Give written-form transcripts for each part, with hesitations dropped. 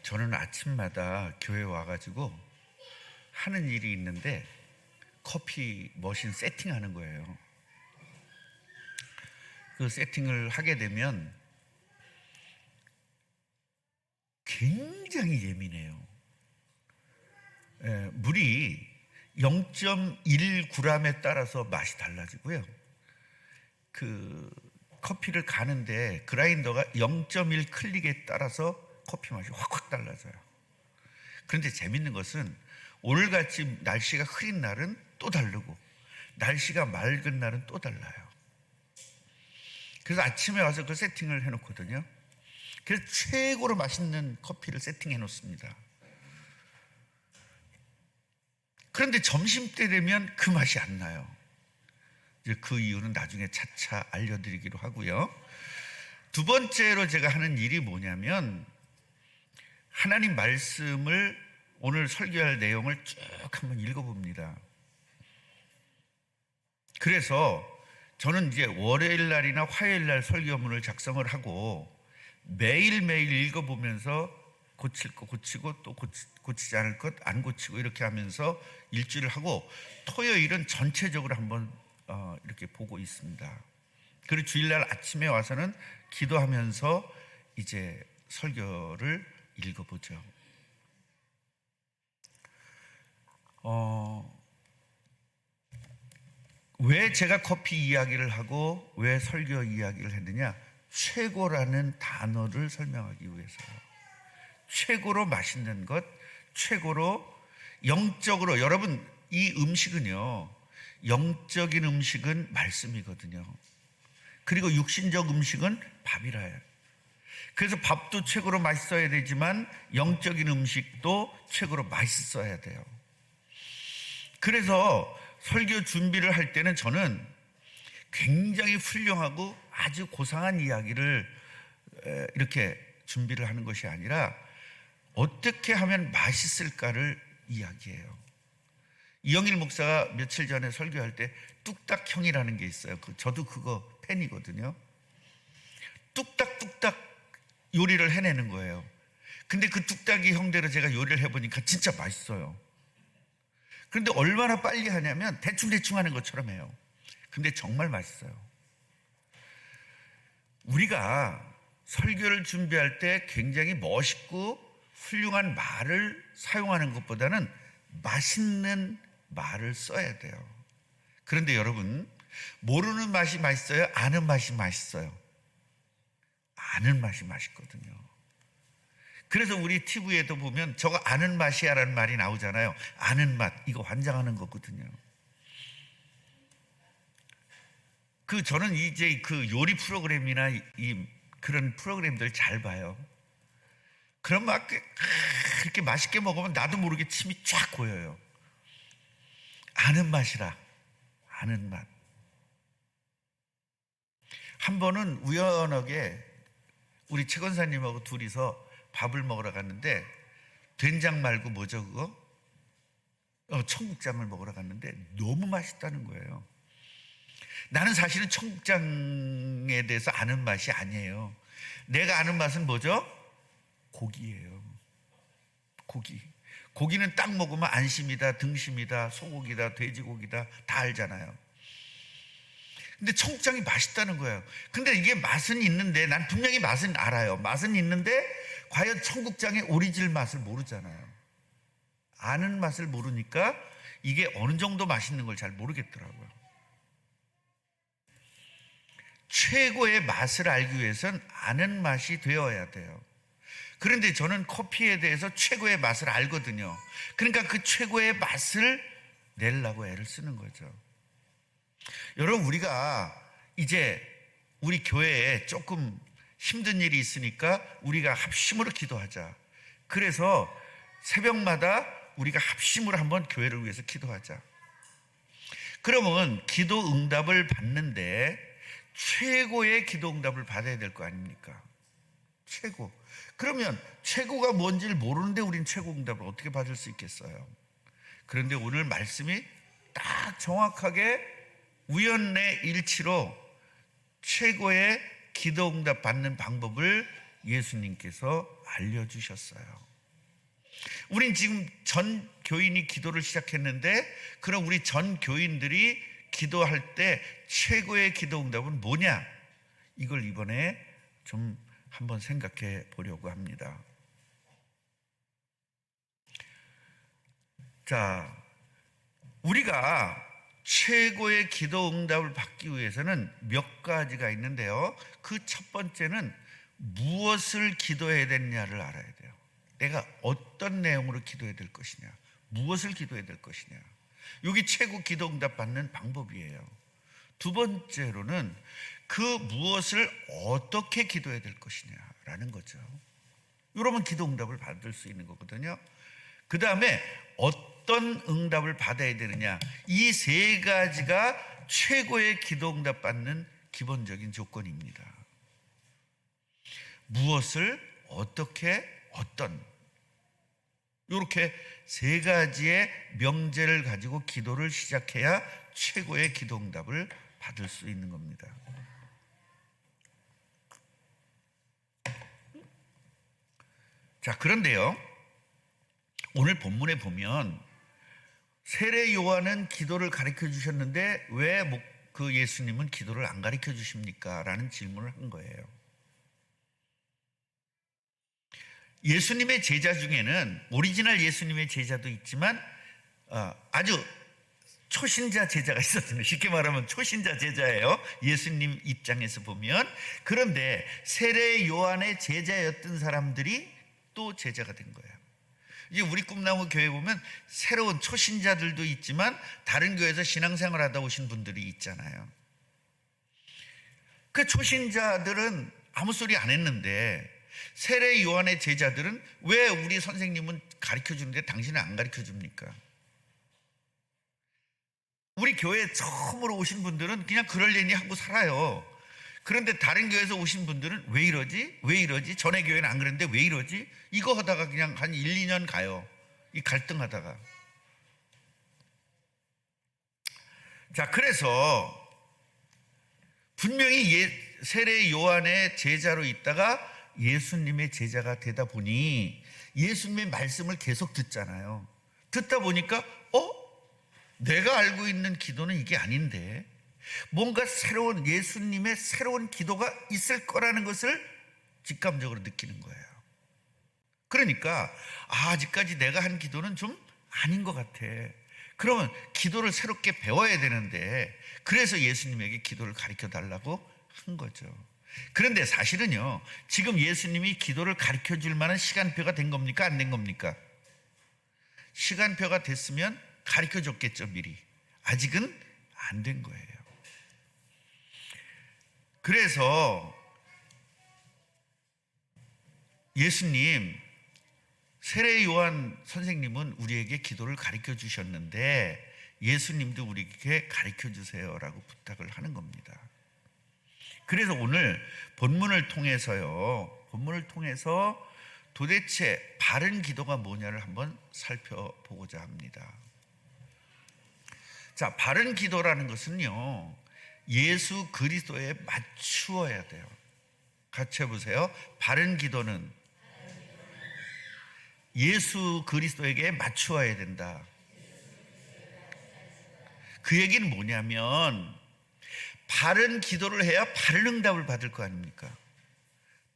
저는 아침마다 교회 와가지고 하는 일이 있는데 커피 머신 세팅하는 거예요. 그 세팅을 하게 되면 굉장히 예민해요. 물이 0.1g에 따라서 맛이 달라지고요. 그 커피를 가는데 그라인더가 0.1 클릭에 따라서 커피 맛이 확확 달라져요. 그런데 재밌는 것은 오늘같이 날씨가 흐린 날은 또 다르고 날씨가 맑은 날은 또 달라요. 그래서 아침에 와서 그 세팅을 해놓거든요. 그래서 최고로 맛있는 커피를 세팅해 놓습니다. 그런데 점심때 되면 그 맛이 안 나요. 이제 그 이유는 나중에 차차 알려드리기로 하고요. 두 번째로 제가 하는 일이 뭐냐면 하나님 말씀을 오늘 설교할 내용을 쭉 한번 읽어봅니다. 그래서 저는 이제 월요일 날이나 화요일 날 설교문을 작성을 하고 매일매일 읽어보면서 고칠 거 고치고 또 고치지 않을 것 안 고치고 이렇게 하면서 일주일을 하고 토요일은 전체적으로 한번 이렇게 보고 있습니다. 그리고 주일날 아침에 와서는 기도하면서 이제 설교를 읽어보죠. 왜 제가 커피 이야기를 하고 왜 설교 이야기를 했느냐? 최고라는 단어를 설명하기 위해서요. 최고로 맛있는 것, 최고로 영적으로, 여러분 이 음식은요, 영적인 음식은 말씀이거든요. 그리고 육신적 음식은 밥이라요. 그래서 밥도 최고로 맛있어야 되지만 영적인 음식도 최고로 맛있어야 돼요. 그래서 설교 준비를 할 때는 저는 굉장히 훌륭하고 아주 고상한 이야기를 이렇게 준비를 하는 것이 아니라 어떻게 하면 맛있을까를 이야기해요. 이영일 목사가 며칠 전에 설교할 때 뚝딱형이라는 게 있어요. 저도 그거 팬이거든요. 뚝딱뚝딱 요리를 해내는 거예요. 근데 그 뚝딱이 형대로 제가 요리를 해보니까 진짜 맛있어요. 그런데 얼마나 빨리 하냐면 대충대충 하는 것처럼 해요. 근데 정말 맛있어요. 우리가 설교를 준비할 때 굉장히 멋있고 훌륭한 말을 사용하는 것보다는 맛있는 말을 써야 돼요. 그런데 여러분, 모르는 맛이 맛있어요? 아는 맛이 맛있어요? 아는 맛이 맛있거든요. 그래서 우리 TV에도 보면 저거 아는 맛이야 라는 말이 나오잖아요. 아는 맛, 이거 환장하는 거거든요. 저는 이제 그 요리 프로그램이나 그런 프로그램들 잘 봐요. 그럼 막 그렇게 맛있게 먹으면 나도 모르게 침이 쫙 고여요. 아는 맛이라, 아는 맛. 한 번은 우연하게 우리 최 권사님하고 둘이서 밥을 먹으러 갔는데 된장 말고 뭐죠 그거? 청국장을 먹으러 갔는데 너무 맛있다는 거예요. 나는 사실은 청국장에 대해서 아는 맛이 아니에요. 내가 아는 맛은 뭐죠? 고기예요. 고기는 딱 먹으면 안심이다, 등심이다, 소고기다, 돼지고기다 다 알잖아요. 근데 청국장이 맛있다는 거예요. 근데 이게 맛은 있는데 난 분명히 맛은 알아요. 맛은 있는데 과연 청국장의 오리지널 맛을 모르잖아요. 아는 맛을 모르니까 이게 어느 정도 맛있는 걸 잘 모르겠더라고요. 최고의 맛을 알기 위해서는 아는 맛이 되어야 돼요. 그런데 저는 커피에 대해서 최고의 맛을 알거든요. 그러니까 그 최고의 맛을 내려고 애를 쓰는 거죠. 여러분, 우리가 이제 우리 교회에 조금 힘든 일이 있으니까 우리가 합심으로 기도하자. 그래서 새벽마다 우리가 합심으로 한번 교회를 위해서 기도하자. 그러면 기도 응답을 받는데 최고의 기도 응답을 받아야 될 거 아닙니까? 최고. 그러면 최고가 뭔지를 모르는데 우린 최고 응답을 어떻게 받을 수 있겠어요? 그런데 오늘 말씀이 딱 정확하게 우연의 일치로 최고의 기도 응답 받는 방법을 예수님께서 알려주셨어요. 우린 지금 전 교인이 기도를 시작했는데, 그럼 우리 전 교인들이 기도할 때 최고의 기도 응답은 뭐냐? 이걸 이번에 좀 한번 생각해 보려고 합니다. 자, 우리가 최고의 기도 응답을 받기 위해서는 몇 가지가 있는데요. 그 첫 번째는 무엇을 기도해야 되느냐를 알아야 돼요. 내가 어떤 내용으로 기도해야 될 것이냐, 무엇을 기도해야 될 것이냐. 여기 최고 기도 응답 받는 방법이에요. 두 번째로는 그 무엇을 어떻게 기도해야 될 것이냐라는 거죠. 이러면 기도 응답을 받을 수 있는 거거든요. 그 다음에 어떤 응답을 받아야 되느냐, 이 세 가지가 최고의 기도 응답 받는 기본적인 조건입니다. 무엇을, 어떻게, 어떤, 이렇게 세 가지의 명제를 가지고 기도를 시작해야 최고의 기도 응답을 받을 수 있는 겁니다. 자, 그런데요, 오늘 본문에 보면 세례 요한은 기도를 가르쳐 주셨는데 왜 그 예수님은 기도를 안 가르쳐 주십니까? 라는 질문을 한 거예요. 예수님의 제자 중에는 오리지널 예수님의 제자도 있지만 아주 초신자 제자가 있었습니다. 쉽게 말하면 초신자 제자예요, 예수님 입장에서 보면. 그런데 세례 요한의 제자였던 사람들이 또 제자가 된 거예요. 이제 우리 꿈나무 교회 보면 새로운 초신자들도 있지만 다른 교회에서 신앙생활 하다 오신 분들이 있잖아요. 그 초신자들은 아무 소리 안 했는데 세례 요한의 제자들은 왜 우리 선생님은 가르쳐 주는데 당신은 안 가르쳐 줍니까? 우리 교회에 처음으로 오신 분들은 그냥 그러려니 하고 살아요. 그런데 다른 교회에서 오신 분들은 왜 이러지? 왜 이러지? 전에 교회는 안 그랬는데 왜 이러지? 이거 하다가 그냥 한 1, 2년 가요. 이 갈등하다가. 자, 그래서 분명히 세례 요한의 제자로 있다가 예수님의 제자가 되다 보니 예수님의 말씀을 계속 듣잖아요. 듣다 보니까 내가 알고 있는 기도는 이게 아닌데 뭔가 새로운, 예수님의 새로운 기도가 있을 거라는 것을 직감적으로 느끼는 거예요. 그러니까 아직까지 내가 한 기도는 좀 아닌 것 같아. 그러면 기도를 새롭게 배워야 되는데, 그래서 예수님에게 기도를 가르쳐 달라고 한 거죠. 그런데 사실은요, 지금 예수님이 기도를 가르쳐 줄 만한 시간표가 된 겁니까? 안 된 겁니까? 시간표가 됐으면 가르쳐 줬겠죠, 미리. 아직은 안 된 거예요. 그래서 예수님, 세례 요한 선생님은 우리에게 기도를 가르쳐 주셨는데 예수님도 우리에게 가르쳐 주세요라고 부탁을 하는 겁니다. 그래서 오늘 본문을 통해서 도대체 바른 기도가 뭐냐를 한번 살펴보고자 합니다. 자, 바른 기도라는 것은요, 예수 그리스도에 맞추어야 돼요. 같이 해보세요. 바른 기도는 예수 그리스도에게 맞추어야 된다. 그 얘기는 뭐냐면 바른 기도를 해야 바른 응답을 받을 거 아닙니까?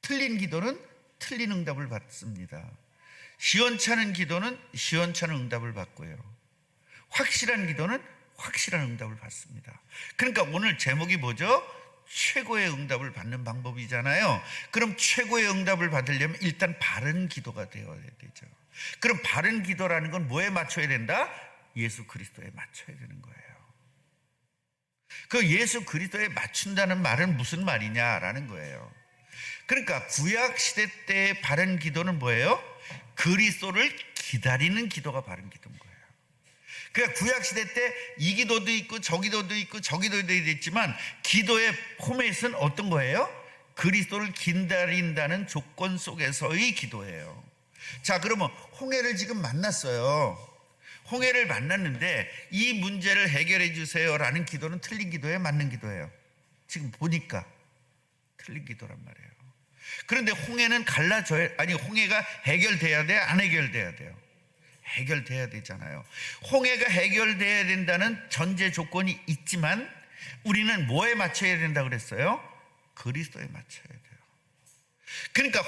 틀린 기도는 틀린 응답을 받습니다. 시원찮은 기도는 시원찮은 응답을 받고요, 확실한 기도는 확실한 응답을 받습니다. 그러니까 오늘 제목이 뭐죠? 최고의 응답을 받는 방법이잖아요. 그럼 최고의 응답을 받으려면 일단 바른 기도가 되어야 되죠. 그럼 바른 기도라는 건 뭐에 맞춰야 된다? 예수 그리스도에 맞춰야 되는 거예요. 그 예수 그리스도에 맞춘다는 말은 무슨 말이냐라는 거예요. 그러니까 구약 시대 때의 바른 기도는 뭐예요? 그리스도를 기다리는 기도가 바른 기도인 거예요. 그러니까 구약 시대 때 이 기도도 있고 저 기도도 있고 저 기도도 있지만 기도의 포맷은 어떤 거예요? 그리스도를 기다린다는 조건 속에서의 기도예요. 자, 그러면 홍해를 지금 만났어요. 홍해를 만났는데 이 문제를 해결해 주세요라는 기도는 틀린 기도예요, 맞는 기도예요? 지금 보니까 틀린 기도란 말이에요. 그런데 홍해는 홍해가 해결돼야 돼, 안 해결돼야 돼요? 해결돼야 되잖아요. 홍해가 해결돼야 된다는 전제 조건이 있지만 우리는 뭐에 맞춰야 된다 그랬어요? 그리스도에 맞춰야 돼요. 그러니까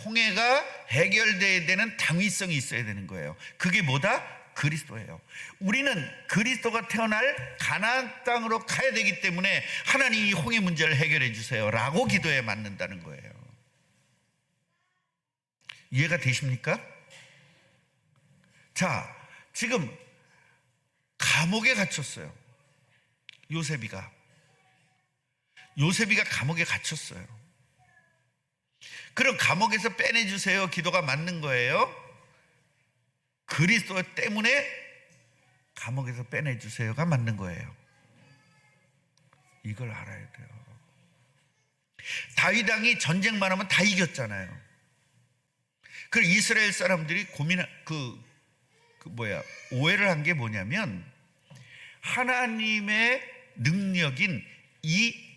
홍해가 해결돼야 되는 당위성이 있어야 되는 거예요. 그게 뭐다? 그리스도예요. 우리는 그리스도가 태어날 가나안 땅으로 가야 되기 때문에 하나님이 홍해 문제를 해결해 주세요 라고 기도에 맞는다는 거예요. 이해가 되십니까? 자, 지금 감옥에 갇혔어요. 요셉이가 감옥에 갇혔어요. 그럼 감옥에서 빼내주세요 기도가 맞는 거예요? 그리스도 때문에 감옥에서 빼내주세요가 맞는 거예요. 이걸 알아야 돼요. 다윗 왕이 전쟁만 하면 다 이겼잖아요. 그리고 이스라엘 사람들이 오해를 한 게 뭐냐면 하나님의 능력인 이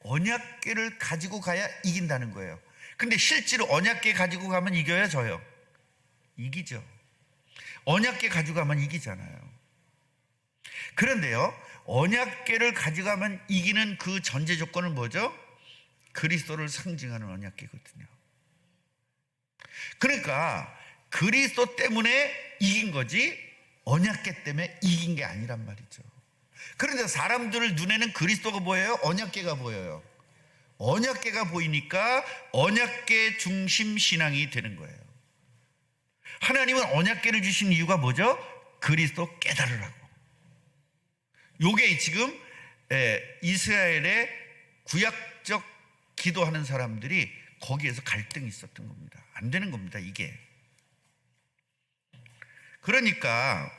언약궤를 가지고 가야 이긴다는 거예요. 근데 실제로 언약궤 가지고 가면 이겨요, 져요? 이기죠. 언약궤 가지고 가면 이기잖아요. 그런데요, 언약궤를 가져가면 이기는 그 전제 조건은 뭐죠? 그리스도를 상징하는 언약궤거든요. 그러니까 그리스도 때문에 이긴 거지 언약궤 때문에 이긴 게 아니란 말이죠. 그런데 사람들 눈에는 그리스도가 보여요? 언약궤가 보여요? 언약궤가 보이니까 언약궤 중심 신앙이 되는 거예요. 하나님은 언약궤를 주신 이유가 뭐죠? 그리스도 깨달으라고. 요게 지금 이스라엘의 구약적 기도하는 사람들이 거기에서 갈등이 있었던 겁니다. 안 되는 겁니다, 이게. 그러니까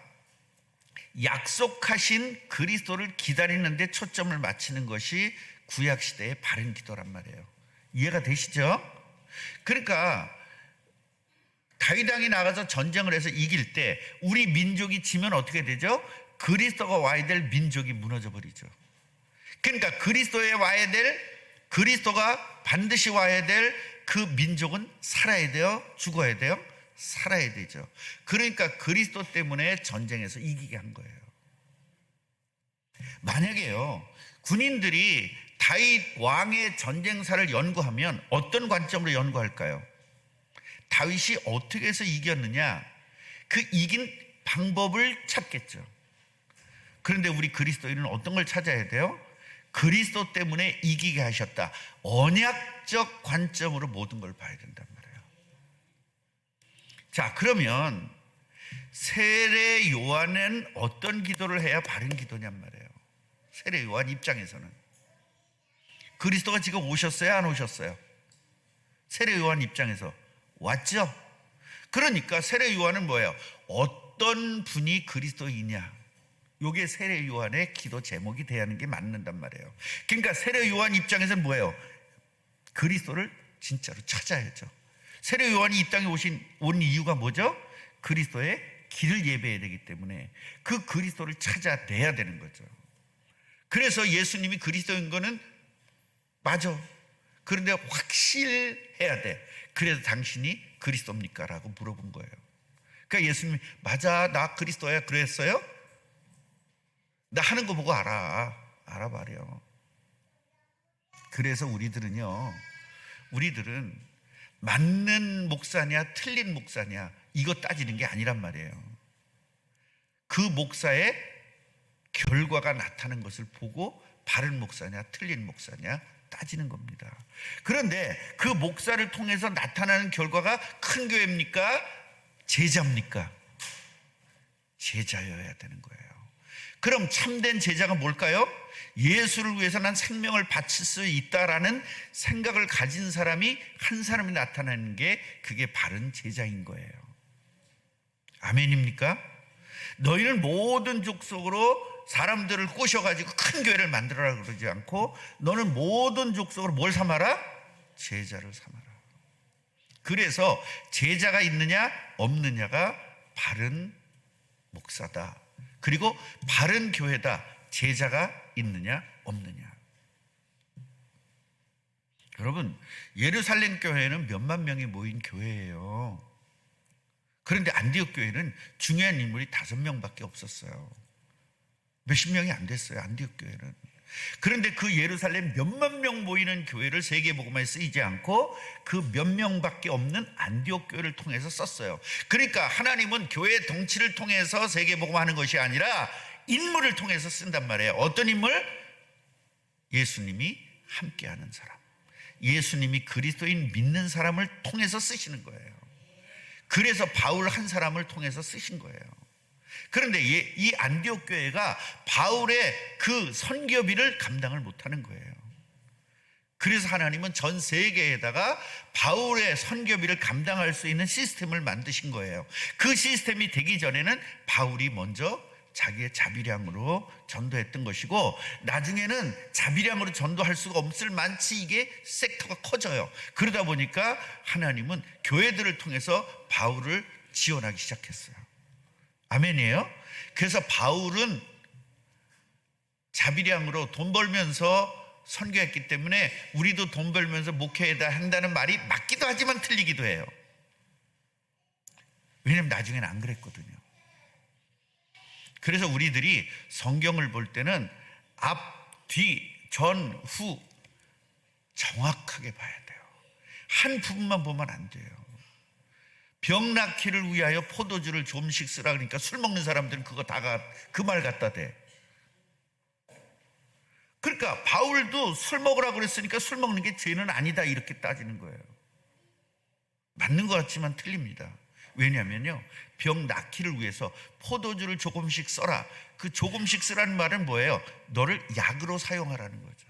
약속하신 그리스도를 기다리는 데 초점을 맞추는 것이 구약시대의 바른 기도란 말이에요. 이해가 되시죠? 그러니까 다윗 왕이 나가서 전쟁을 해서 이길 때 우리 민족이 지면 어떻게 되죠? 그리스도가 와야 될 민족이 무너져 버리죠. 그러니까 그리스도가 반드시 와야 될 그 민족은 살아야 돼요? 죽어야 돼요? 살아야 되죠. 그러니까 그리스도 때문에 전쟁에서 이기게 한 거예요. 만약에요, 군인들이 다윗 왕의 전쟁사를 연구하면 어떤 관점으로 연구할까요? 다윗이 어떻게 해서 이겼느냐, 그 이긴 방법을 찾겠죠. 그런데 우리 그리스도인은 어떤 걸 찾아야 돼요? 그리스도 때문에 이기게 하셨다. 언약적 관점으로 모든 걸 봐야 된단 말이에요. 자, 그러면 세례 요한은 어떤 기도를 해야 바른 기도냔 말이에요. 세례 요한 입장에서는 그리스도가 지금 오셨어요, 안 오셨어요? 세례 요한 입장에서 왔죠. 그러니까 세례 요한은 뭐예요? 어떤 분이 그리스도이냐, 요게 세례 요한의 기도 제목이 돼야 하는 게 맞는단 말이에요. 그러니까 세례 요한 입장에서는 뭐예요? 그리스도를 진짜로 찾아야죠. 세례 요한이 이 땅에 온 이유가 뭐죠? 그리스도의 길을 예배해야 되기 때문에 그 그리스도를 찾아내야 되는 거죠. 그래서 예수님이 그리스도인 거는 맞아. 그런데 확실해야 돼. 그래서 당신이 그리스도입니까? 라고 물어본 거예요. 그러니까 예수님이 맞아, 나 그리스도야 그랬어요? 나 하는 거 보고 알아봐요. 그래서 우리들은 맞는 목사냐 틀린 목사냐 이거 따지는 게 아니란 말이에요. 그 목사의 결과가 나타나는 것을 보고 바른 목사냐 틀린 목사냐 따지는 겁니다. 그런데 그 목사를 통해서 나타나는 결과가 큰 교회입니까? 제자입니까? 제자여야 되는 거예요. 그럼 참된 제자가 뭘까요? 예수를 위해서 난 생명을 바칠 수 있다라는 생각을 가진 사람이 한 사람이 나타나는 게 그게 바른 제자인 거예요. 아멘입니까? 너희는 모든 족속으로 사람들을 꼬셔가지고 큰 교회를 만들어라 그러지 않고 너는 모든 족속으로 뭘 삼아라? 제자를 삼아라. 그래서 제자가 있느냐 없느냐가 바른 목사다. 그리고 바른 교회다. 제자가 있느냐 없느냐. 여러분, 예루살렘 교회는 몇만 명이 모인 교회예요. 그런데 안디옥 교회는 중요한 인물이 5명밖에 없었어요. 몇십 명이 안 됐어요, 안디옥 교회는. 그런데 그 예루살렘 몇만 명 모이는 교회를 세계복음화에 쓰이지 않고 그 몇 명밖에 없는 안디옥 교회를 통해서 썼어요. 그러니까 하나님은 교회 덩치를 통해서 세계복음화하는 것이 아니라 인물을 통해서 쓴단 말이에요. 어떤 인물? 예수님이 함께하는 사람, 예수님이 그리스도인 믿는 사람을 통해서 쓰시는 거예요. 그래서 바울 한 사람을 통해서 쓰신 거예요. 그런데 이 안디옥 교회가 바울의 그 선교비를 감당을 못하는 거예요. 그래서 하나님은 전 세계에다가 바울의 선교비를 감당할 수 있는 시스템을 만드신 거예요. 그 시스템이 되기 전에는 바울이 먼저 자기의 자비량으로 전도했던 것이고, 나중에는 자비량으로 전도할 수가 없을 만치 이게 섹터가 커져요. 그러다 보니까 하나님은 교회들을 통해서 바울을 지원하기 시작했어요. 아멘이에요? 그래서 바울은 자비량으로 돈 벌면서 선교했기 때문에 우리도 돈 벌면서 목회해야 한다는 말이 맞기도 하지만 틀리기도 해요. 왜냐면 나중에는 안 그랬거든요. 그래서 우리들이 성경을 볼 때는 앞, 뒤, 전, 후 정확하게 봐야 돼요. 한 부분만 보면 안 돼요. 병 낫기를 위하여 포도주를 좀씩 쓰라 그러니까 술 먹는 사람들은 그거 다 그 말 갖다 대. 그러니까 바울도 술 먹으라고 그랬으니까 술 먹는 게 죄는 아니다 이렇게 따지는 거예요. 맞는 것 같지만 틀립니다. 왜냐면요, 병 낫기를 위해서 포도주를 조금씩 써라. 그 조금씩 쓰라는 말은 뭐예요? 너를 약으로 사용하라는 거죠.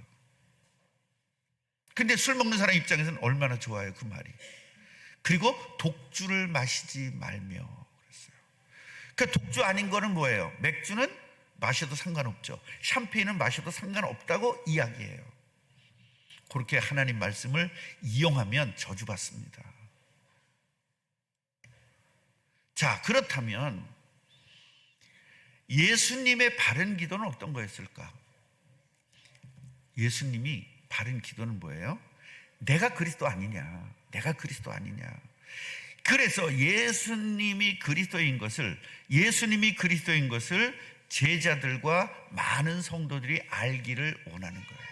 근데 술 먹는 사람 입장에서는 얼마나 좋아요, 그 말이. 그리고 독주를 마시지 말며 그랬어요. 그러니까 독주 아닌 거는 뭐예요? 맥주는 마셔도 상관없죠. 샴페인은 마셔도 상관없다고 이야기해요. 그렇게 하나님 말씀을 이용하면 저주받습니다. 자, 그렇다면 예수님의 바른 기도는 어떤 거였을까? 예수님이 바른 기도는 뭐예요? 내가 그리스도 아니냐, 내가 그리스도 아니냐. 그래서 예수님이 그리스도인 것을 제자들과 많은 성도들이 알기를 원하는 거예요.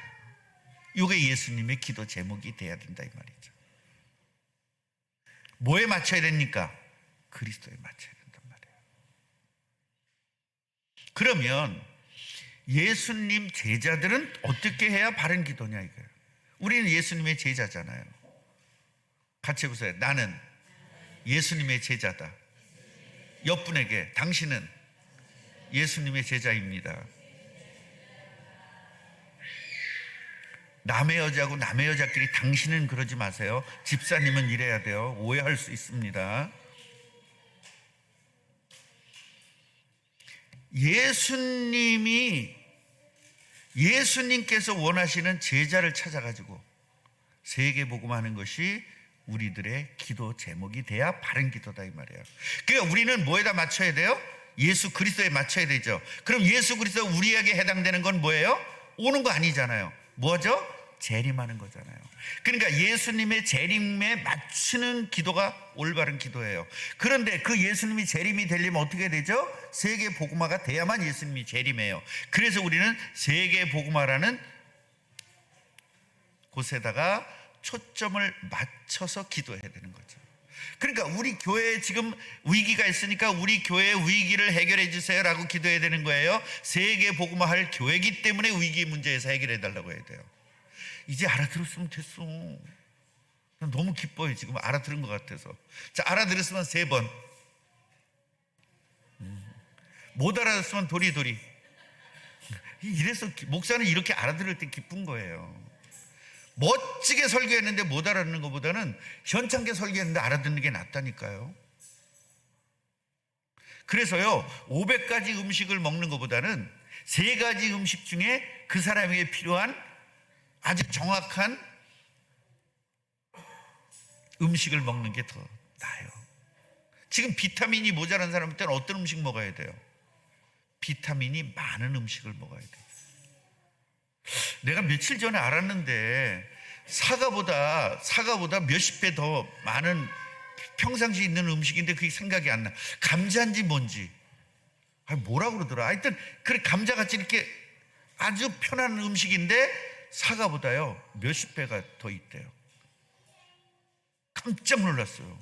이게 예수님의 기도 제목이 돼야 된다 이 말이죠. 뭐에 맞춰야 됩니까? 그리스도에 맞춰야 된단 말이에요. 그러면 예수님 제자들은 어떻게 해야 바른 기도냐 이거예요. 우리는 예수님의 제자잖아요. 같이 해보세요. 나는 예수님의 제자다. 옆분에게 당신은 예수님의 제자입니다. 남의 여자고 남의 여자끼리 당신은 그러지 마세요. 집사님은 이래야 돼요. 오해할 수 있습니다. 예수님께서 원하시는 제자를 찾아가지고 세계복음하는 것이 우리들의 기도 제목이 돼야 바른 기도다 이 말이에요. 그러니까 우리는 뭐에다 맞춰야 돼요? 예수 그리스도에 맞춰야 되죠. 그럼 예수 그리스도 우리에게 해당되는 건 뭐예요? 오는 거 아니잖아요. 뭐죠? 재림하는 거잖아요. 그러니까 예수님의 재림에 맞추는 기도가 올바른 기도예요. 그런데 그 예수님이 재림이 되려면 어떻게 되죠? 세계 복음화가 돼야만 예수님이 재림해요. 그래서 우리는 세계 복음화라는 곳에다가 초점을 맞춰서 기도해야 되는 거죠. 그러니까 우리 교회에 지금 위기가 있으니까 우리 교회의 위기를 해결해 주세요라고 기도해야 되는 거예요. 세계 복음화할 교회이기 때문에 위기 문제에서 해결해 달라고 해야 돼요. 이제 알아들었으면 됐어. 너무 기뻐요. 지금 알아들은 것 같아서. 자, 알아들었으면 3번. 못 알아들었으면 도리도리. 이래서 목사는 이렇게 알아들을 때 기쁜 거예요. 멋지게 설교했는데 못 알아듣는 것보다는 현창게 설교했는데 알아듣는 게 낫다니까요. 그래서요, 500가지 음식을 먹는 것보다는 3가지 음식 중에 그 사람에게 필요한 아주 정확한 음식을 먹는 게 더 나아요. 지금 비타민이 모자란 사람한테는 어떤 음식 먹어야 돼요? 비타민이 많은 음식을 먹어야 돼요. 내가 며칠 전에 알았는데 사과보다 몇십 배 더 많은 평상시에 있는 음식인데 그게 생각이 안 나. 감자인지 뭔지. 뭐라 그러더라. 하여튼 그래, 감자같이 이렇게 아주 편한 음식인데 사과보다요 몇십 배가 더 있대요. 깜짝 놀랐어요.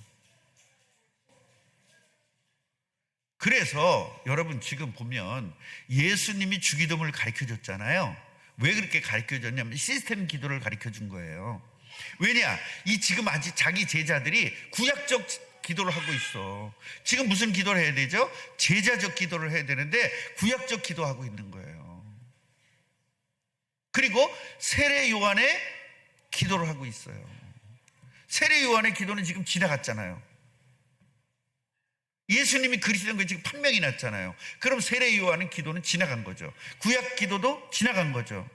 그래서 여러분 지금 보면 예수님이 주기도문을 가르쳐 줬잖아요. 왜 그렇게 가르쳐 줬냐면 시스템 기도를 가르쳐 준 거예요. 왜냐? 이 지금 아직 자기 제자들이 구약적 기도를 하고 있어. 지금 무슨 기도를 해야 되죠? 제자적 기도를 해야 되는데 구약적 기도하고 있는 거예요. 그리고 세례 요한의 기도를 하고 있어요. 세례 요한의 기도는 지금 지나갔잖아요. 예수님이 그리스도인 거 지금 판명이 났잖아요. 그럼 세례 요한의 기도는 지나간 거죠. 구약 기도도 지나간 거죠.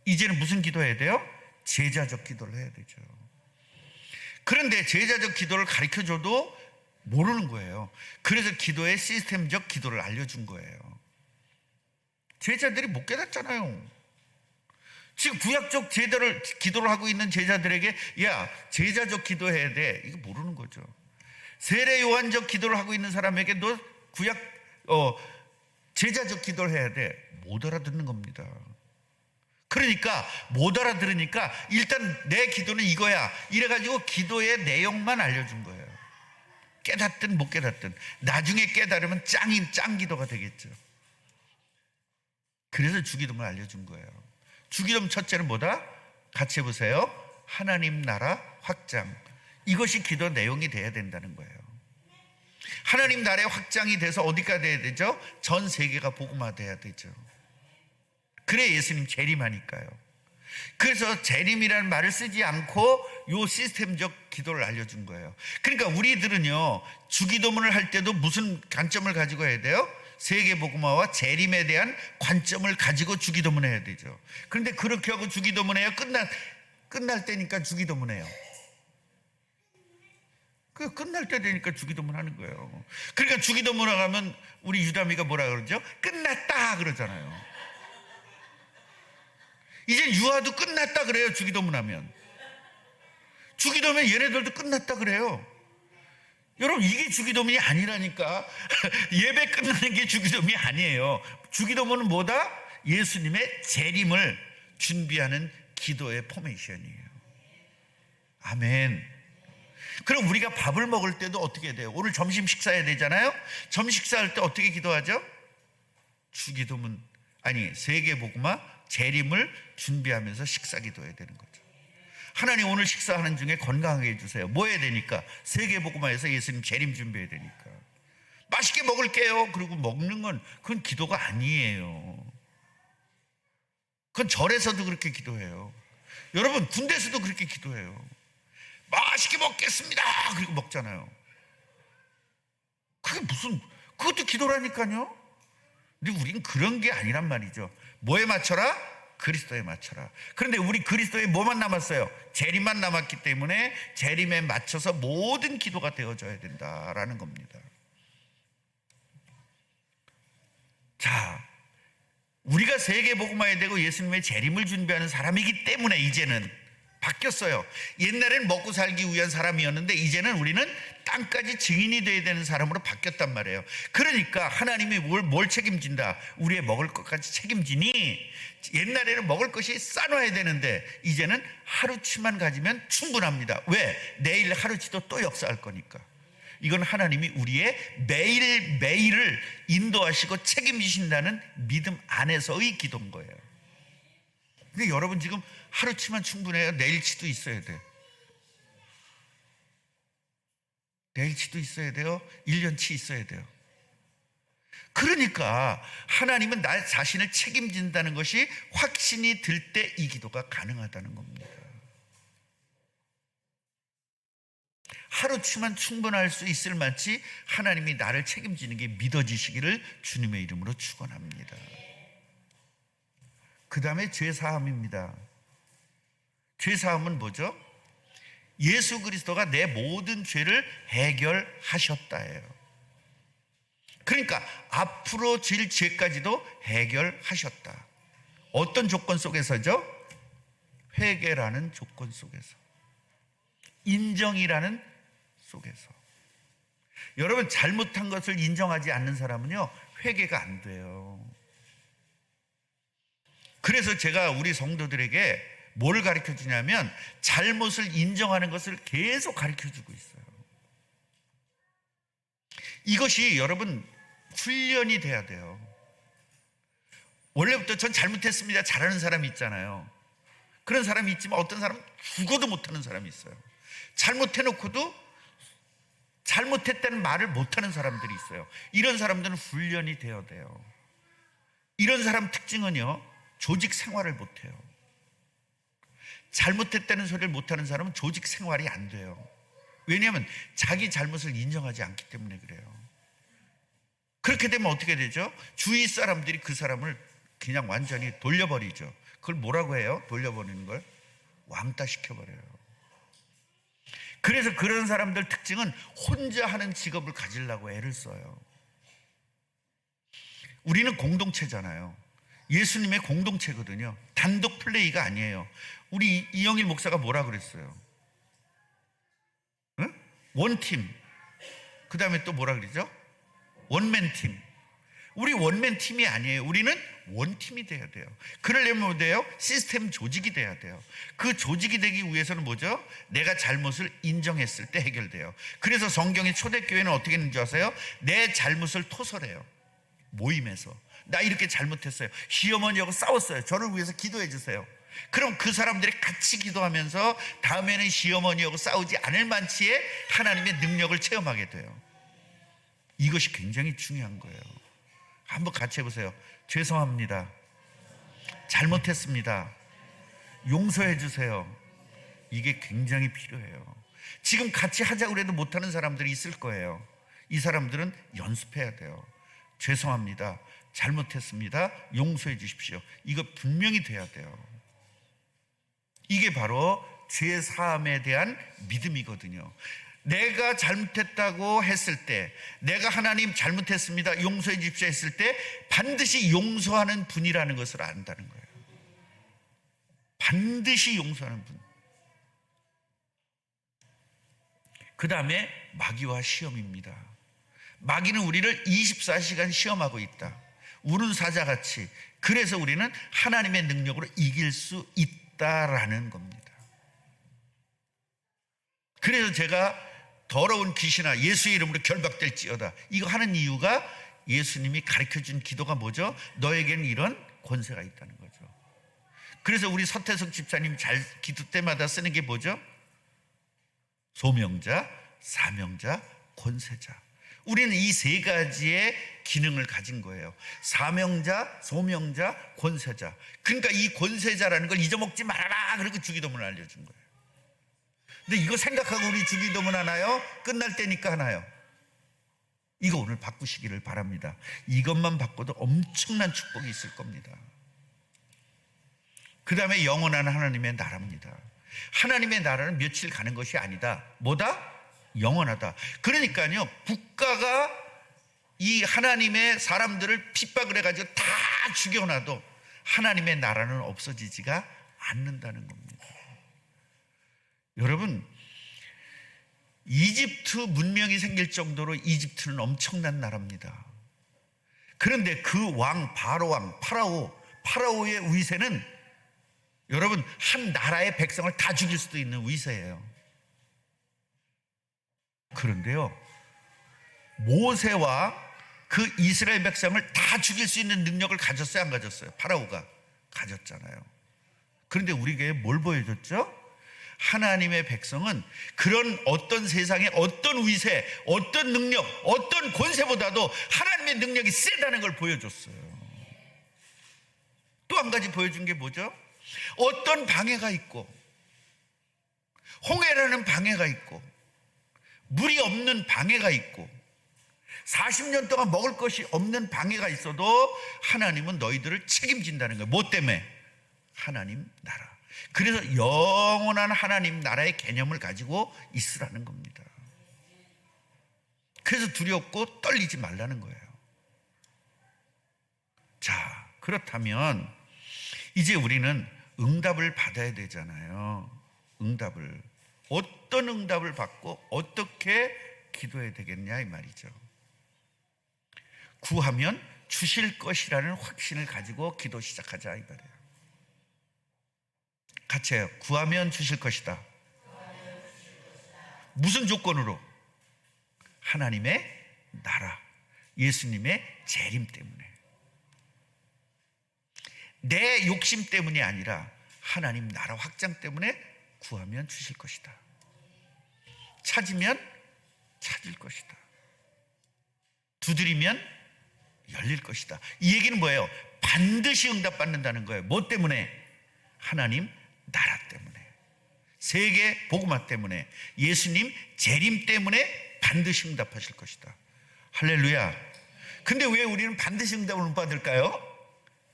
이제는 무슨 기도해야 돼요? 제자적 기도를 해야 되죠. 그런데 제자적 기도를 가르쳐줘도 모르는 거예요. 그래서 기도의 시스템적 기도를 알려준 거예요. 제자들이 못 깨닫잖아요. 지금 구약적 기도를 하고 있는 제자들에게 야, 제자적 기도해야 돼, 이거 모르는 거죠. 세례 요한적 기도를 하고 있는 사람에게 너 제자적 기도를 해야 돼, 못 알아듣는 겁니다. 그러니까 못 알아들으니까 일단 내 기도는 이거야 이래가지고 기도의 내용만 알려준 거예요. 깨닫든 못 깨닫든 나중에 깨달으면 짱 기도가 되겠죠. 그래서 주기도문을 알려준 거예요. 주기도문 첫째는 뭐다? 같이 해보세요. 하나님 나라 확장. 이것이 기도 내용이 돼야 된다는 거예요. 하나님 나라의 확장이 돼서 어디가 돼야 되죠? 전 세계가 복음화돼야 되죠. 그래 예수님 재림하니까요. 그래서 재림이라는 말을 쓰지 않고 요 시스템적 기도를 알려준 거예요. 그러니까 우리들은요 주기도문을 할 때도 무슨 관점을 가지고 해야 돼요? 세계복음화와 재림에 대한 관점을 가지고 주기도문 해야 되죠. 그런데 그렇게 하고 주기도문 해요. 끝날 때니까 주기도문 해요. 그 끝날 때 되니까 주기도문 하는 거예요. 그러니까 주기도문 하면 우리 유다미가 뭐라 그러죠? 끝났다 그러잖아요. 이젠 유아도 끝났다 그래요. 주기도문 하면. 주기도문 얘네들도 끝났다 그래요. 여러분 이게 주기도문이 아니라니까. 예배 끝나는 게 주기도문이 아니에요. 주기도문은 뭐다? 예수님의 재림을 준비하는 기도의 포메이션이에요. 아멘. 그럼 우리가 밥을 먹을 때도 어떻게 돼요? 오늘 점심 식사해야 되잖아요. 점심 식사할 때 어떻게 기도하죠? 주기도문 세계복음화 재림을 준비하면서 식사 기도해야 되는 거죠. 하나님 오늘 식사하는 중에 건강하게 해주세요. 뭐 해야 되니까? 세계복음화에서 예수님 재림 준비해야 되니까. 맛있게 먹을게요. 그리고 먹는 건 그건 기도가 아니에요. 그건 절에서도 그렇게 기도해요. 여러분 군대에서도 그렇게 기도해요. 맛있게 먹겠습니다. 그리고 먹잖아요. 그것도 기도라니까요. 근데 우리는 그런 게 아니란 말이죠. 뭐에 맞춰라? 그리스도에 맞춰라. 그런데 우리 그리스도에 뭐만 남았어요? 재림만 남았기 때문에 재림에 맞춰서 모든 기도가 되어져야 된다라는 겁니다. 자, 우리가 세계복음화에 되고 예수님의 재림을 준비하는 사람이기 때문에 이제는 바뀌었어요. 옛날에는 먹고 살기 위한 사람이었는데 이제는 우리는 땅까지 증인이 되어야 되는 사람으로 바뀌었단 말이에요. 그러니까 하나님이 뭘 책임진다? 우리의 먹을 것까지 책임지니 옛날에는 먹을 것이 싸놔야 되는데 이제는 하루치만 가지면 충분합니다. 왜? 내일 하루치도 또 역사할 거니까. 이건 하나님이 우리의 매일매일을 인도하시고 책임지신다는 믿음 안에서의 기도인 거예요. 근데 여러분 지금 하루치만 충분해요? 내일치도 있어야 돼. 내일치도 있어야 돼요. 1년치 있어야 돼요. 그러니까 하나님은 나 자신을 책임진다는 것이 확신이 들 때 이 기도가 가능하다는 겁니다. 하루치만 충분할 수 있을 만치 하나님이 나를 책임지는 게 믿어지시기를 주님의 이름으로 축원합니다. 그 다음에 죄사함입니다. 죄사함은 뭐죠? 예수 그리스도가 내 모든 죄를 해결하셨다예요. 그러니까 앞으로 질 죄까지도 해결하셨다. 어떤 조건 속에서죠? 회개라는 조건 속에서, 인정이라는 속에서. 여러분, 잘못한 것을 인정하지 않는 사람은요, 회개가 안 돼요. 그래서 제가 우리 성도들에게 뭘 가르쳐 주냐면 잘못을 인정하는 것을 계속 가르쳐 주고 있어요. 이것이 여러분 훈련이 돼야 돼요. 원래부터 전 잘못했습니다 잘하는 사람이 있잖아요. 그런 사람이 있지만 어떤 사람은 죽어도 못하는 사람이 있어요. 잘못해놓고도 잘못했다는 말을 못하는 사람들이 있어요. 이런 사람들은 훈련이 되어야 돼요. 이런 사람 특징은요, 조직 생활을 못해요. 잘못했다는 소리를 못하는 사람은 조직 생활이 안 돼요. 왜냐하면 자기 잘못을 인정하지 않기 때문에 그래요. 그렇게 되면 어떻게 되죠? 주위 사람들이 그 사람을 그냥 완전히 돌려버리죠. 그걸 뭐라고 해요? 돌려버리는 걸? 왕따 시켜버려요. 그래서 그런 사람들 특징은 혼자 하는 직업을 가지려고 애를 써요. 우리는 공동체잖아요. 예수님의 공동체거든요. 단독 플레이가 아니에요. 우리 이영일 목사가 뭐라 그랬어요? 응? 원팀. 그 다음에 또 뭐라 그러죠? 원맨팀. 우리 원맨팀이 아니에요. 우리는 원팀이 돼야 돼요. 그러려면 뭐 돼요? 시스템 조직이 돼야 돼요. 그 조직이 되기 위해서는 뭐죠? 내가 잘못을 인정했을 때 해결돼요. 그래서 성경의 초대교회는 어떻게 했는지 아세요? 내 잘못을 토설해요. 모임에서 나 이렇게 잘못했어요. 시어머니하고 싸웠어요. 저를 위해서 기도해 주세요. 그럼 그 사람들이 같이 기도하면서 다음에는 시어머니하고 싸우지 않을 만치의 하나님의 능력을 체험하게 돼요. 이것이 굉장히 중요한 거예요. 한번 같이 해보세요. 죄송합니다. 잘못했습니다. 용서해 주세요. 이게 굉장히 필요해요. 지금 같이 하자고 해도 못하는 사람들이 있을 거예요. 이 사람들은 연습해야 돼요. 죄송합니다. 잘못했습니다. 용서해 주십시오. 이거 분명히 돼야 돼요. 이게 바로 죄 사함에 대한 믿음이거든요. 내가 잘못했다고 했을 때, 내가 하나님 잘못했습니다 용서해 주십시오 했을 때 반드시 용서하는 분이라는 것을 안다는 거예요. 반드시 용서하는 분. 그 다음에 마귀와 시험입니다. 마귀는 우리를 24시간 시험하고 있다. 우는 사자같이. 그래서 우리는 하나님의 능력으로 이길 수 있다라는 겁니다. 그래서 제가 더러운 귀신아 예수의 이름으로 결박될지어다 이거 하는 이유가 예수님이 가르쳐준 기도가 뭐죠? 너에게는 이런 권세가 있다는 거죠. 그래서 우리 서태석 집사님 잘 기도 때마다 쓰는 게 뭐죠? 소명자, 사명자, 권세자. 우리는 이 세 가지의 기능을 가진 거예요. 사명자, 소명자, 권세자. 그러니까 이 권세자라는 걸 잊어먹지 말아라 그리고 주기도문을 알려준 거예요. 근데 이거 생각하고 우리 주기도문 하나요? 끝날 때니까 하나요? 이거 오늘 바꾸시기를 바랍니다. 이것만 바꿔도 엄청난 축복이 있을 겁니다. 그 다음에 영원한 하나님의 나라입니다. 하나님의 나라는 며칠 가는 것이 아니다. 뭐다? 영원하다. 그러니까요, 국가가 이 하나님의 사람들을 핍박을 해가지고 다 죽여놔도 하나님의 나라는 없어지지가 않는다는 겁니다. 여러분, 이집트 문명이 생길 정도로 이집트는 엄청난 나라입니다. 그런데 그 왕, 파라오의 위세는 여러분 한 나라의 백성을 다 죽일 수도 있는 위세예요. 그런데요, 모세와 그 이스라엘 백성을 다 죽일 수 있는 능력을 가졌어요, 안 가졌어요? 파라오가 가졌잖아요. 그런데 우리에게 뭘 보여줬죠? 하나님의 백성은 그런 어떤 세상의 어떤 위세, 어떤 능력, 어떤 권세보다도 하나님의 능력이 세다는 걸 보여줬어요. 또 한 가지 보여준 게 뭐죠? 어떤 방해가 있고, 홍해라는 방해가 있고, 물이 없는 방해가 있고, 40년 동안 먹을 것이 없는 방해가 있어도 하나님은 너희들을 책임진다는 거예요. 뭐 때문에? 하나님 나라. 그래서 영원한 하나님 나라의 개념을 가지고 있으라는 겁니다. 그래서 두렵고 떨리지 말라는 거예요. 자, 그렇다면 이제 우리는 응답을 받아야 되잖아요. 응답을. 어떤 응답을 받고 어떻게 기도해야 되겠냐 이 말이죠. 구하면 주실 것이라는 확신을 가지고 기도 시작하자 이 말이에요. 같이 해요. 구하면 주실 것이다. 무슨 조건으로? 하나님의 나라, 예수님의 재림 때문에. 내 욕심 때문이 아니라 하나님 나라 확장 때문에 구하면 주실 것이다. 찾으면 찾을 것이다. 두드리면 열릴 것이다. 이 얘기는 뭐예요? 반드시 응답받는다는 거예요. 뭐 때문에? 하나님 나라 때문에, 세계 복음화 때문에, 예수님 재림 때문에 반드시 응답하실 것이다. 할렐루야. 근데 왜 우리는 반드시 응답을 못 받을까요?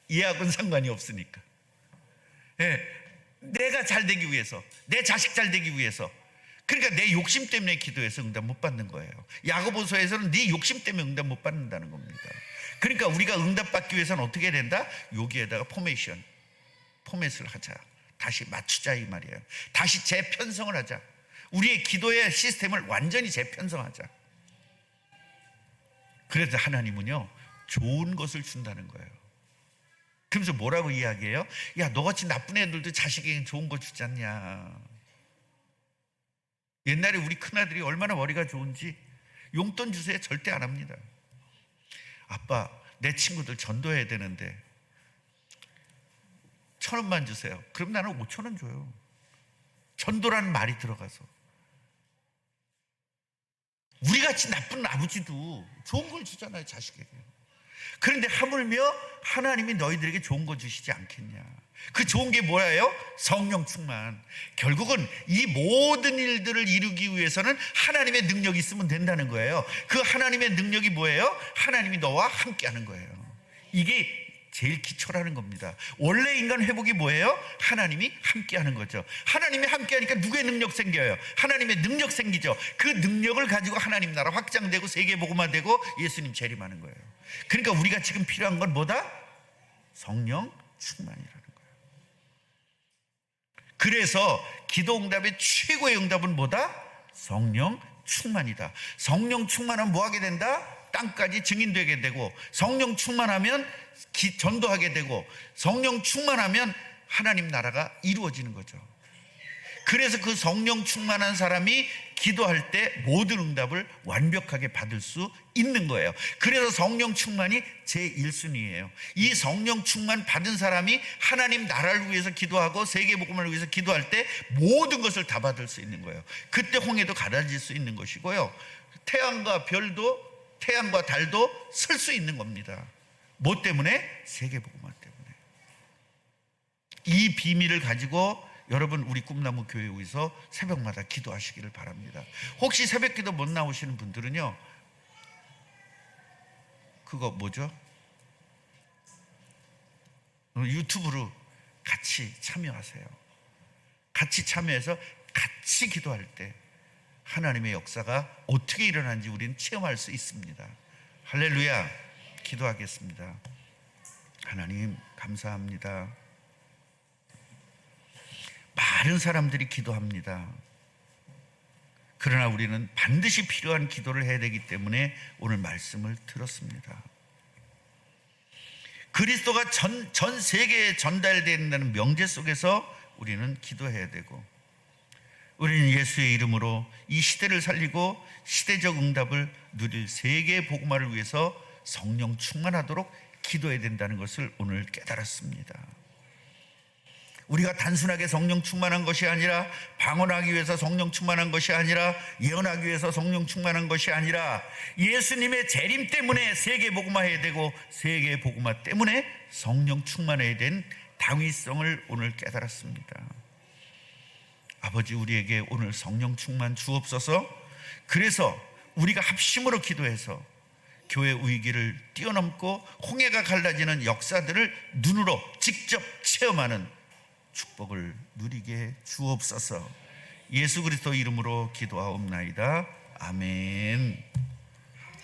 예하고는 상관이 없으니까. 내가 잘 되기 위해서, 내 자식 잘 되기 위해서, 그러니까 내 욕심 때문에 기도해서 응답 못 받는 거예요. 야고보서에서는 네 욕심 때문에 응답 못 받는다는 겁니다. 그러니까 우리가 응답 받기 위해서는 어떻게 해야 된다? 여기에다가 포맷을 하자. 다시 맞추자 이 말이에요. 다시 재편성을 하자. 우리의 기도의 시스템을 완전히 재편성하자. 그래서 하나님은요, 좋은 것을 준다는 거예요. 그러면서 뭐라고 이야기해요? 야, 너같이 나쁜 애들도 자식에게 좋은 거 주지 않냐. 옛날에 우리 큰아들이 얼마나 머리가 좋은지 용돈 주세요 절대 안 합니다. 아빠, 내 친구들 전도해야 되는데 1,000원만 주세요. 그럼 나는 5,000원 줘요. 전도라는 말이 들어가서. 우리같이 나쁜 아버지도 좋은 걸 주잖아요, 자식에게. 그런데 하물며 하나님이 너희들에게 좋은 거 주시지 않겠냐. 그 좋은 게 뭐예요? 성령 충만. 결국은 이 모든 일들을 이루기 위해서는 하나님의 능력이 있으면 된다는 거예요. 그 하나님의 능력이 뭐예요? 하나님이 너와 함께 하는 거예요. 이게 제일 기초라는 겁니다. 원래 인간 회복이 뭐예요? 하나님이 함께 하는 거죠. 하나님이 함께 하니까 누구의 능력 생겨요? 하나님의 능력 생기죠. 그 능력을 가지고 하나님 나라 확장되고 세계 복음화되고 예수님 재림하는 거예요. 그러니까 우리가 지금 필요한 건 뭐다? 성령 충만이라는 거예요. 그래서 기도 응답의 최고의 응답은 뭐다? 성령 충만이다. 성령 충만하면 뭐 하게 된다? 땅까지 증인되게 되고, 성령 충만하면 전도하게 되고, 성령 충만하면 하나님 나라가 이루어지는 거죠. 그래서 그 성령 충만한 사람이 기도할 때 모든 응답을 완벽하게 받을 수 있는 거예요. 그래서 성령 충만이 제1순위예요. 이 성령 충만 받은 사람이 하나님 나라를 위해서 기도하고 세계 복음을 위해서 기도할 때 모든 것을 다 받을 수 있는 거예요. 그때 홍해도 가라질 수 있는 것이고요, 태양과 별도, 태양과 달도 설 수 있는 겁니다. 뭐 때문에? 세계 복음화 때문에. 이 비밀을 가지고 여러분, 우리 꿈나무 교회에서 새벽마다 기도하시기를 바랍니다. 혹시 새벽 기도 못 나오시는 분들은요, 그거 뭐죠? 유튜브로 같이 참여하세요. 같이 참여해서 같이 기도할 때 하나님의 역사가 어떻게 일어나는지 우리는 체험할 수 있습니다. 할렐루야. 기도하겠습니다. 하나님 감사합니다. 많은 사람들이 기도합니다. 그러나 우리는 반드시 필요한 기도를 해야 되기 때문에 오늘 말씀을 들었습니다. 그리스도가 전 세계에 전달된다는 명제 속에서 우리는 기도해야 되고, 우리는 예수의 이름으로 이 시대를 살리고 시대적 응답을 누릴 세계 복음화를 위해서 성령 충만하도록 기도해야 된다는 것을 오늘 깨달았습니다. 우리가 단순하게 성령 충만한 것이 아니라, 방언하기 위해서 성령 충만한 것이 아니라, 예언하기 위해서 성령 충만한 것이 아니라, 예수님의 재림 때문에 세계 복음화해야 되고 세계 복음화 때문에 성령 충만해야 된 당위성을 오늘 깨달았습니다. 아버지, 우리에게 오늘 성령 충만 주옵소서. 그래서 우리가 합심으로 기도해서 교회 위기를 뛰어넘고 홍해가 갈라지는 역사들을 눈으로 직접 체험하는 축복을 누리게 주옵소서. 예수 그리스도 이름으로 기도하옵나이다. 아멘.